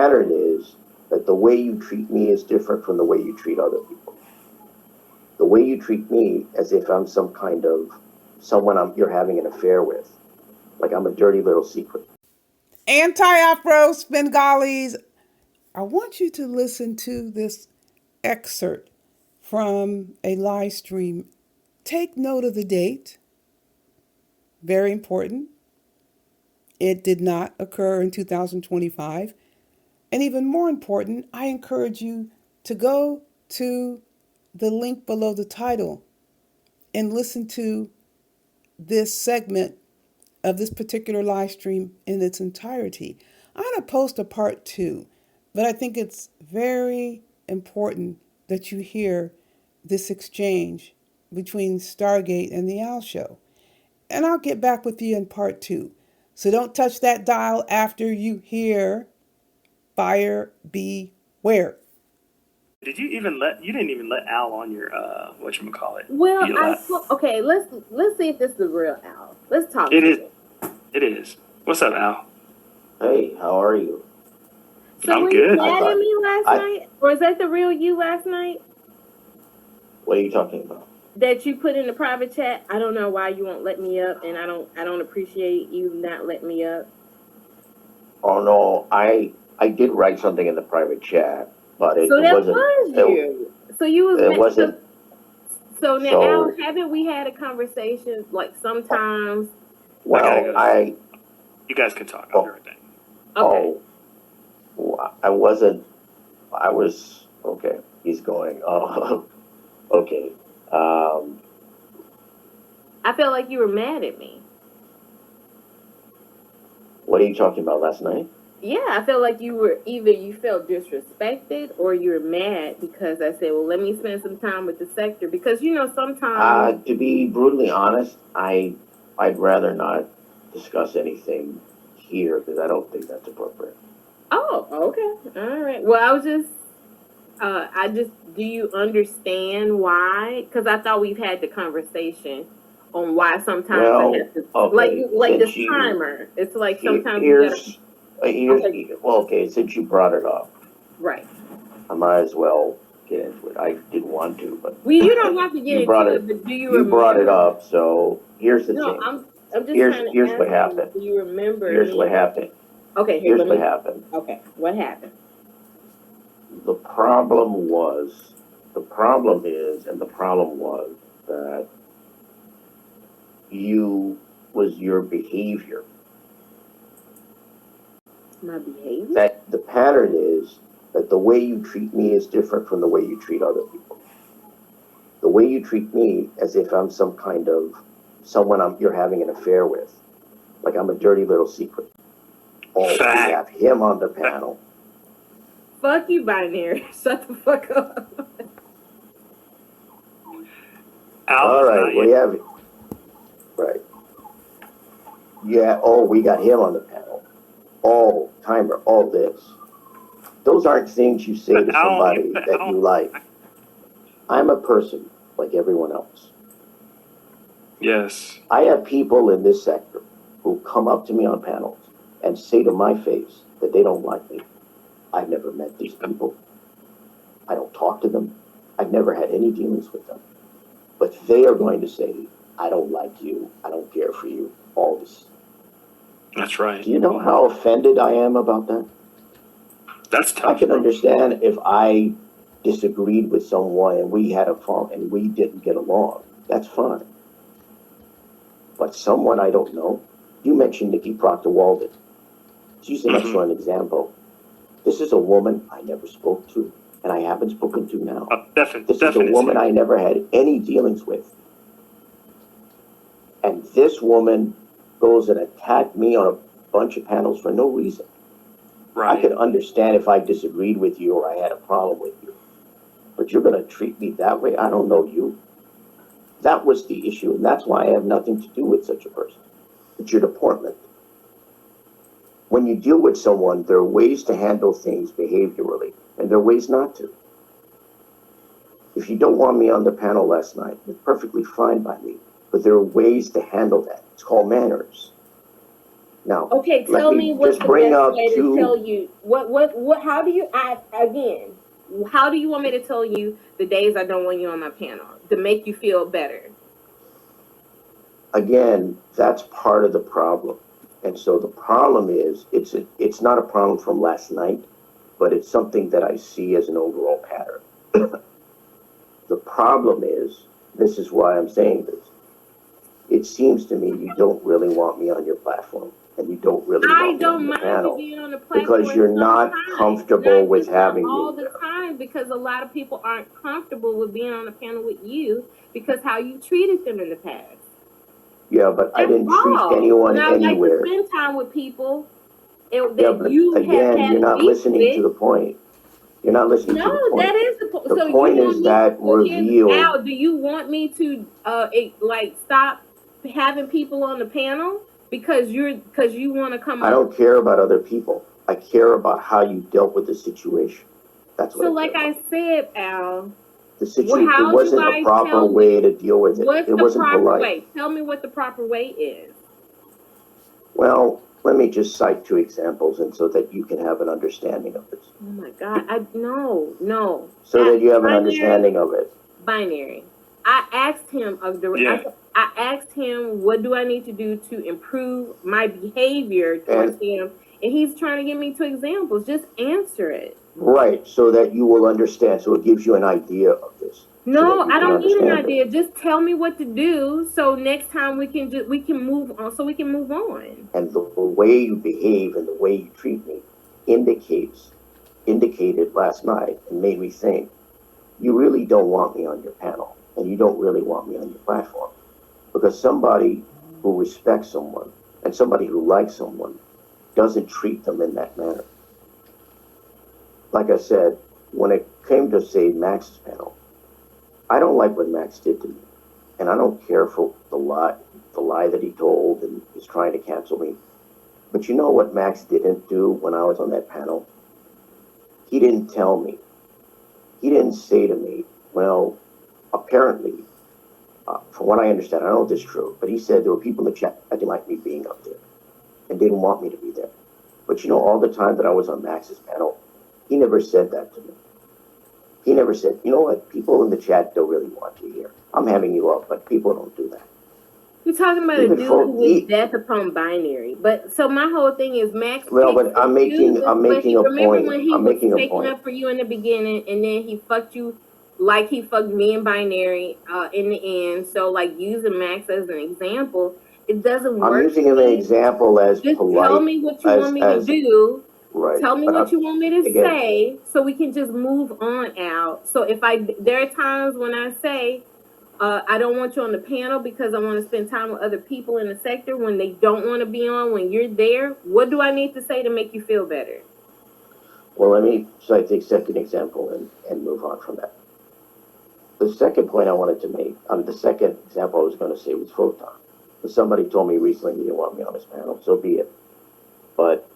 pattern is that the way you treat me is different from the way you treat other people. The way you treat me as if I'm some kind of someone you're having an affair with, like I'm a dirty little secret. Anti Afro Bengalis, I want you to listen to this excerpt from a live stream. Take note of the date, very important. It did not occur in 2025. And even more important, I encourage you to go to the link below the title and listen to this segment of this particular live stream in its entirety. I'm going to post a part two, but I think it's very important that you hear this exchange between Stargate and the Owl Show. And I'll get back with you in part two. So don't touch that dial after you hear Buyer Beware. You didn't even let Al on your whatchamacallit. Well, okay, let's see if this is the real Al. Let's talk. It is. What's up, Al? Hey, how are you? So I'm were good. you mad at me last night? Or is that the real you last night? What are you talking about? That you put in the private chat? I don't know why you won't let me up, and I don't appreciate you not letting me up. Oh no, I did write something in the private chat, but it wasn't. So you was. It wasn't. So now, Al, haven't we had a conversation like sometimes? Well, you guys can talk. I'll be right back. Okay. I wasn't. I was okay. He's going. Oh, okay. I felt like you were mad at me. What are you talking about last night? Yeah, I felt like you felt disrespected or you were mad because I said, well, let me spend some time with the sector. Because, sometimes... To be brutally honest, I'd rather not discuss anything here because I don't think that's appropriate. Oh, okay. All right. Well, I was just... do you understand why? Because I thought we've had the conversation on why sometimes I have to... Okay, like this timer. It's like sometimes since you brought it up. Right. I might as well get into it. I didn't want to, but... Well, you don't have to get into it, but do you remember? You brought it up, so here's the thing. No, I'm just trying to here's what happened. Do you remember? Here's what happened. Okay, here's what happened. Okay, what happened? The problem was that your behavior. My behavior? That the pattern is that the way you treat me is different from the way you treat other people. The way you treat me as if I'm some kind of someone you're having an affair with, like I'm a dirty little secret. Oh, we have him on the panel. Fuck you, binary. Shut the fuck up. All right, we have it. Right. Yeah, we got him on the panel. Oh, timer, all this. Those aren't things you say to somebody that you like. I'm a person like everyone else. Yes. I have people in this sector who come up to me on panels and say to my face that they don't like me. I've never met these people. I don't talk to them. I've never had any dealings with them. But they are going to say, I don't like you. I don't care for you. All this. That's right. Do you know how offended I am about that? That's tough. I can understand if I disagreed with someone and we had a fault and we didn't get along. That's fine. But someone I don't know, you mentioned Nikki Proctor-Walden. She's an excellent example. This is a woman I never spoke to, and I haven't spoken to now. This is a woman I never had any dealings with. And this woman goes and attacked me on a bunch of panels for no reason. Right. I could understand if I disagreed with you or I had a problem with you. But you're going to treat me that way? I don't know you. That was the issue, and that's why I have nothing to do with such a person. It's your deportment. When you deal with someone, there are ways to handle things behaviorally, and there are ways not to. If you don't want me on the panel last night, it's perfectly fine by me, but there are ways to handle that. It's called manners. Now, Okay, let tell me me what's just the bring best up way to two. tell you what how do you again, how do you want me to tell you the days I don't want you on my panel to make you feel better? Again, that's part of the problem. And so the problem is, it's not a problem from last night, but it's something that I see as an overall pattern. The problem is, this is why I'm saying this. It seems to me you don't really want me on your platform, and you don't really I want me on don't your mind you panel being on the platform because you're not sometimes, comfortable not with just not having all me. the time, because a lot of people aren't comfortable with being on a panel with you because how you treated them in the past. Yeah, but I That's didn't treat all. anyone And I like to anywhere. spend time with people Yeah, that but you have again, you're had not beef listening to with. the point. You're not listening No, to the that point. is the point. The So you point want is me? that So here's reveal. Al. Do you want me to like stop having people on the panel because you want to come I on? don't care about other people. I care about how you dealt with the situation. That's what So I care like I about. said, Al, It how do wasn't a I proper tell way you to deal with it. what's It the wasn't proper polite. way? Tell me what the proper way is. Well, let me just cite two examples and so that you can have an understanding of this. Oh my God! No. So that you have an Binary. understanding of it. Binary. I asked him Yeah. I asked him what do I need to do to improve my behavior towards him, and he's trying to get me to examples. Just answer it. Right, so that you will understand. So it gives you an idea of this. No, So I don't need an understand idea. Just tell me what to do, so next time we can move on. So we can move on. And the way you behave and the way you treat me indicated last night and made me think you really don't want me on your panel and you don't really want me on your platform, because somebody who respects someone and somebody who likes someone doesn't treat them in that manner. Like I said, when it came to, say, Max's panel, I don't like what Max did to me, and I don't care for the lie that he told and is trying to cancel me. But you know what Max didn't do when I was on that panel? He didn't tell me. He didn't say to me, well, apparently, from what I understand, I don't know if this is true, but he said there were people in the chat that didn't like me being up there and didn't want me to be there. But you know, all the time that I was on Max's panel, he never said that to me. He never said, you know what, people in the chat don't really want you here. I'm having you up, but people don't do that. You're talking about Even a dude who was death upon binary. But so my whole thing is Max. Well, but I'm making a remember point. when he I'm was making a taking point. up for you in the beginning, and then he fucked you like he fucked me in binary in the end. So like using Max as an example, it doesn't work. I'm using him an example as just polite. Tell me what you want me to do. Right. Tell me But what you want me to say, so we can just move on out. So if there are times when I say, I don't want you on the panel because I want to spend time with other people in the sector when they don't want to be on, when you're there, what do I need to say to make you feel better? Well, let me cite the second example and move on from that. The second point I wanted to make, the second example I was going to say was Photon. Somebody told me recently he didn't want me on his panel, so be it. But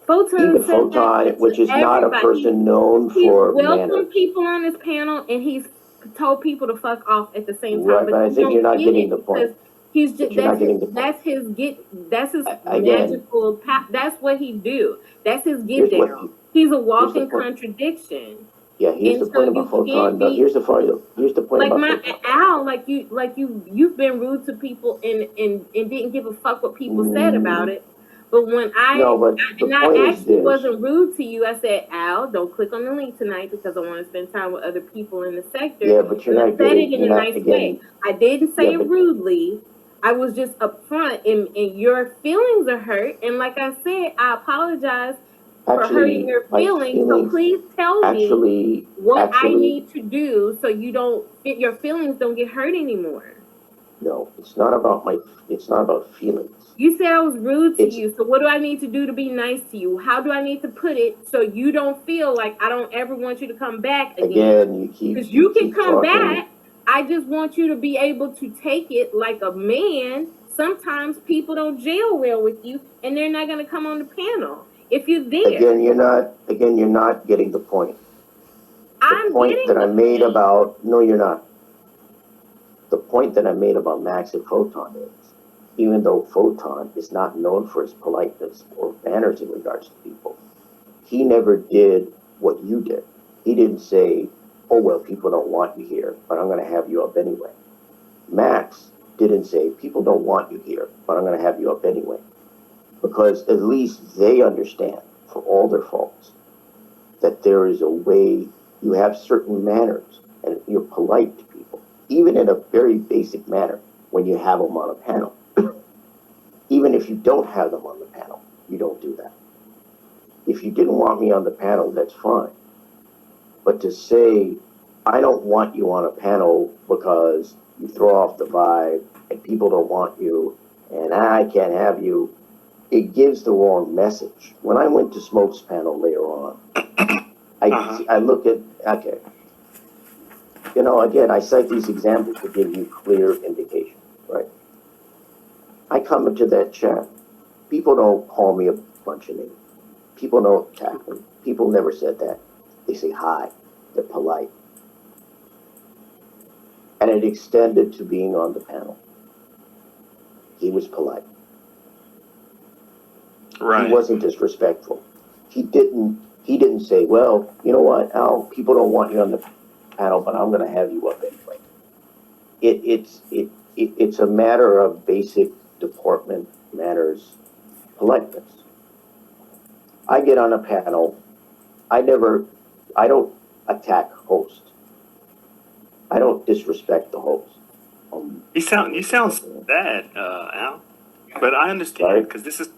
even Photon, which is not a person known for welcomed manners. people on his panel, and he's told people to fuck off at the same time. Right, but I think you're not getting the point. He's just that's his magical. That's what he do. That's his get down. He's a walking contradiction. Yeah, here's the point about Photon. Here's the point about Photon. Al, you've been rude to people and didn't give a fuck what people said about it. But when I actually wasn't rude to you, I said, Al, don't click on the link tonight because I want to spend time with other people in the sector. Yeah, but you're not said it in a nice way. I didn't say it rudely. I was just upfront, and your feelings are hurt. And like I said, I apologize for hurting your feelings. So please tell me what I need to do so your feelings don't get hurt anymore. No, it's not about feelings. You said I was rude to you, so what do I need to do to be nice to you? How do I need to put it so you don't feel like I don't ever want you to come back again? Because you can come back. I just want you to be able to take it like a man. Sometimes people don't gel well with you, and they're not going to come on the panel if you're there. Again, you're not getting the point. The point that I made about Max and Photon is even though Photon is not known for his politeness or manners in regards to people, he never did what you did. He didn't say, oh, well, people don't want you here, but I'm going to have you up anyway. Max didn't say, people don't want you here, but I'm going to have you up anyway. Because at least they understand, for all their faults, that there is a way, you have certain manners, and you're polite to people, even in a very basic manner when you have them on a panel. Even if you don't have them on the panel, you don't do that. If you didn't want me on the panel, that's fine. But to say, I don't want you on a panel because you throw off the vibe and people don't want you and I can't have you, it gives the wrong message. When I went to Smoke's panel later on, I look at, okay, you know, again, I cite these examples to give you clear indication, right? I come into that chat. People don't call me a bunch of names. People don't attack me. People never said that. They say hi. They're polite. And it extended to being on the panel. He was polite. Right. He wasn't disrespectful. He didn't say, well, you know what, Al, people don't want you on the panel, but I'm going to have you up anyway. It's a matter of basic deportment, manners, politeness. I get on a panel. I don't attack host. I don't disrespect the host. You sound sad, Al. But I understand because this is.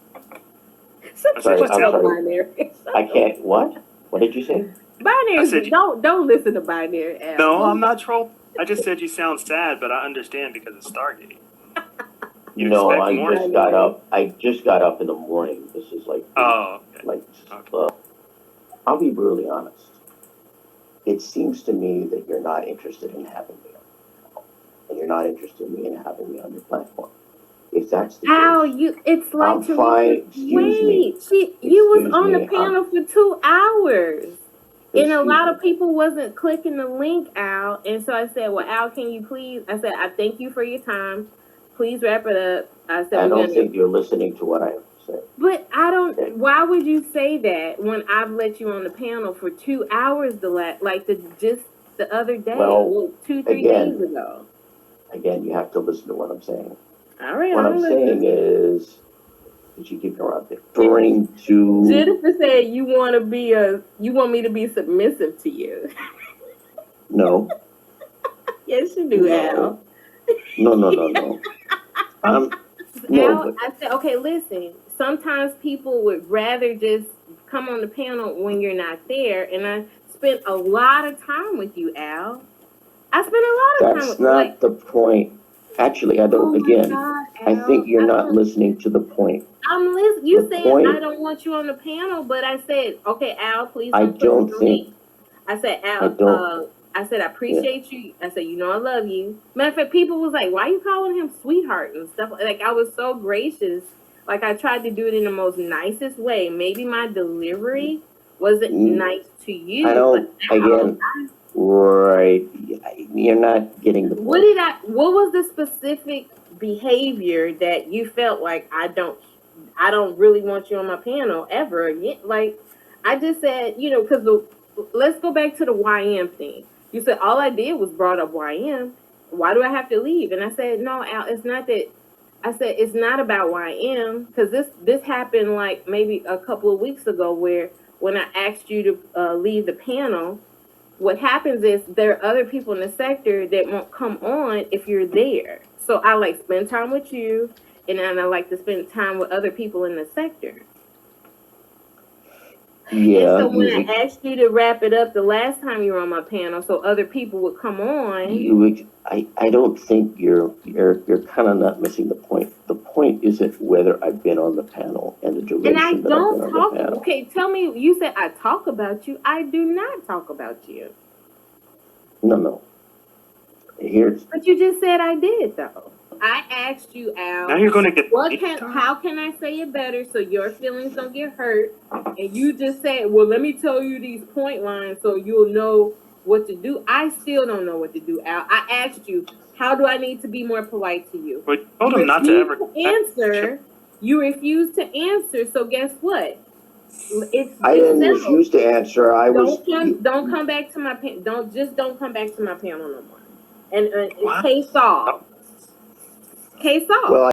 Sorry, I'm sorry. Binary. I can't. What? What did you say? Binary. Don't listen to binary. Al. No, I'm not trolling. I just said you sound sad, but I understand because it's Stargate. No, I just got up in the morning. This is like. Oh. Okay. Like. Okay. I'll be brutally honest. It seems to me that you're not interested in having me on, and you're not interested in having me on your platform. If that's the Al, case, it's like I'm fine. Excuse me. You was Excuse on me, the panel for 2 hours. And a lot of people wasn't clicking the link out. And so I said, well, Al, can you please? I said, I thank you for your time. Please wrap it up. I said, I don't think you're listening to what I have to say. But I don't, Okay. why would you say that when I've let you on the panel for 2 hours just the other day, Well, 2-3 again, days ago? Again, you have to listen to what I'm saying. All right, What I'm saying is, that you keep referring to. Jennifer said you want me to be submissive to you. No. Yes, you do, Al. No. No, Al, I said, okay, listen. Sometimes people would rather just come on the panel when you're not there, and I spent a lot of time with you, Al. I spent a lot of time with you. That's not the point. Actually, I don't. Again, God, I think you're not listening to the point. I'm listening. You The said point- I don't want you on the panel, but I said, okay, Al, please. I Don't don't push think- me. I said, Al. I don't- I said I appreciate you. I said, you know, I love you. Matter of fact, people was like, why are you calling him sweetheart and stuff? Like, I was so gracious. Like, I tried to do it in the most nicest way. Maybe my delivery wasn't nice to you. I don't. but Again, right? You're not getting the point. What was the specific behavior that you felt like I don't really want you on my panel ever again? Like, I just said, you know, because let's go back to the YM thing. You said all I did was brought up YM. Why do I have to leave? And I said, no, Al, it's not that. I said, it's not about YM, because this happened like maybe a couple of weeks ago, where when I asked you to leave the panel, what happens is there are other people in the sector that won't come on if you're there. So I like spend time with you, and then I like to spend time with other people in the sector. Yeah. And so when I asked you to wrap it up the last time you were on my panel, so other people would come on. I don't think you're kind of not missing the point. The point isn't whether I've been on the panel and the duration And I that I've been don't on talk. the panel. Okay, tell me. You said I talk about you. I do not talk about you. No. But you just said I did, though. I asked you, Al. Now you're gonna get. How can I say it better so your feelings don't get hurt? And you just said, well, let me tell you these point lines so you'll know what to do. I still don't know what to do, Al. I asked you, How do I need to be more polite to you? But you told him not to ever answer. You refuse to answer. So guess what? I didn't refuse to answer. Don't come back to my don't come back to my panel no more. And What? case solved. Case solved. Well,